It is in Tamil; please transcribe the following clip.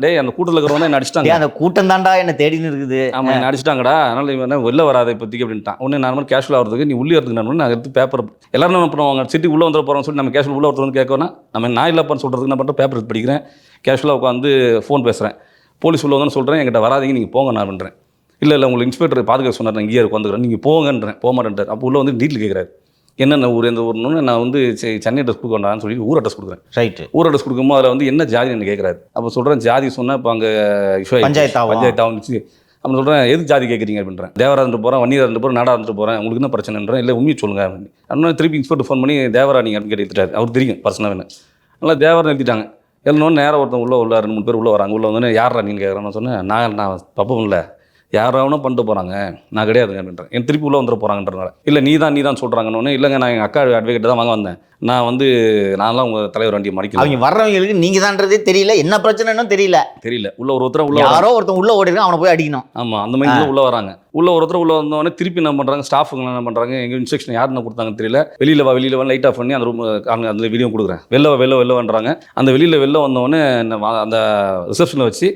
டேய் அந்த கூட்டத்தில் இருக்கிறவங்க என்ன அடிச்சிட்டாங்க. அந்த கூட்டம் தாண்டா என்ன தேடின்னு இருக்குது. ஆமாம் என்ன அடிச்சிட்டாங்கடா, அதனால் இவன் வெளில வராத இப்போதைக்கு அப்படின்ட்டான். ஒன்று நார்மல் கேஷுவலாக வரதுக்கு நீ உள்ளே வரதுக்கு நான் எடுத்து பேப்பர் எல்லாரும் என்ன பண்ணுவாங்க, சிட்டி உள்ளே வந்துட போகிறோம்னு சொல்லி நம்ம கேஷுவல் உள்ளே ஒருத்தர் வந்து கேட்கணும். நம்ம நான் இல்லைப்பான்னு சொல்கிறதுக்கு நான் பண்ணுறேன், பேப்பர் எடுத்து படிக்கிறேன், கேஷுவலாக உட்காந்து ஃபோன் பேசுகிறேன், போலீஸ் உள்ள வந்து சொல்கிறேன், என்கிட்ட வராதிங்க நீங்கள் போங்க நான் பண்ணுறேன். இல்லை உங்களுக்கு இன்ஸ்பெக்டர் பாதுகாப்பு சொன்னார், நான் இங்கேயே உட்காந்துக்கிறேன், நீங்கள் போங்கன்றேன், போக மாட்டேன்ட்டார். அப்போ உள்ளே வந்து டீட்டெயில் கேட்குறாரு, என்னென்ன ஊர் எந்த ஊர்னு. நான் வந்து சென்னை அட்ரஸ் கொடுக்க வேண்டாம்னு சொல்லி ஊர் அட்ரஸ் கொடுக்குறேன். ரைட்டு. ஊர் அட்ரஸ் கொடுக்கும்போது அதில் வந்து என்ன ஜாதி என்ன கேட்குறாரு. அப்போ சொல்கிறேன் ஜாதி சொன்னால் இப்போ அங்கே பஞ்சாயத்து ஆகிடுச்சு. அப்போ சொல்கிறேன் எதுக்கு ஜாதி கேட்குறீங்க அப்படின்றேன். தேவரா இருந்துட்டு போகிறேன், வன்னியரா இருந்துட்டு போகிறேன், நாடா இருந்துட்டு போகிறேன், உங்களுக்கு என்ன பிரச்சனைன்றேன். இல்லை உண்மையை சொல்லுங்க அப்படின்னு. அதனால திருப்பி இன்ஸ்பெக்டர் ஃபோன் பண்ணி தேவரா நீங்கள் அப்படின்னு கேட்டுட்டார். அவருக்கு தெரியும் பர்சனாக வேணும். நல்லா தேவரா நிறுத்திட்டாங்க. எல்லாம் நேரம் ஒருத்தன் உள்ள 2-3 பேர் உள்ளே வராங்க. உள்ளே வந்து யாரா நீங்கள் கேட்குறேன்னு சொன்னேன். நான் தப்பு இல்லை, யாராவது பண்ணிட்டு போகிறாங்க, நான் கிடையாதுங்க அப்படின்றேன். என் திருப்பி உள்ளே வந்துட போகிறாங்கன்றனால. இல்லை நீ தான் சொல்கிறாங்கன்னு. இல்லைங்க நான் எங்கள் அக்கா அட்வொகேட் தான் வாங்க வந்தேன், நான்லாம் உங்கள் தலைவர் வண்டியை மடிக்கல. அவங்க வர்றவங்களுக்கு நீங்கள் தான்றதே தெரியல, என்ன பிரச்சனைன்னு தெரியல. உள்ள ஒருத்தர் யாரோ ஒருத்தன் உள்ளே ஓடிருக்கான், அவனை போய் அடிக்கணும். ஆமாம், அந்த மாதிரி உள்ளே வராங்க. ஒருத்தர் உள்ளே வந்தவொடனே திருப்பி என்ன பண்ணுறாங்க, ஸ்டாஃபுங்க என்ன பண்ணுறாங்க, எங்கள் இன்ஸ்ட்ரக்ஷன் யாருன்னு கொடுத்தாங்கன்னு தெரியல. வெளியில் வா லைட் ஆஃப் பண்ணி அந்த ரூம் அந்த வீடியோ கொடுக்குறேன். வெளில வந்துறாங்க. அந்த வெளியில் வந்தவொடனே அந்த ரிசப்ஷனில் வச்சு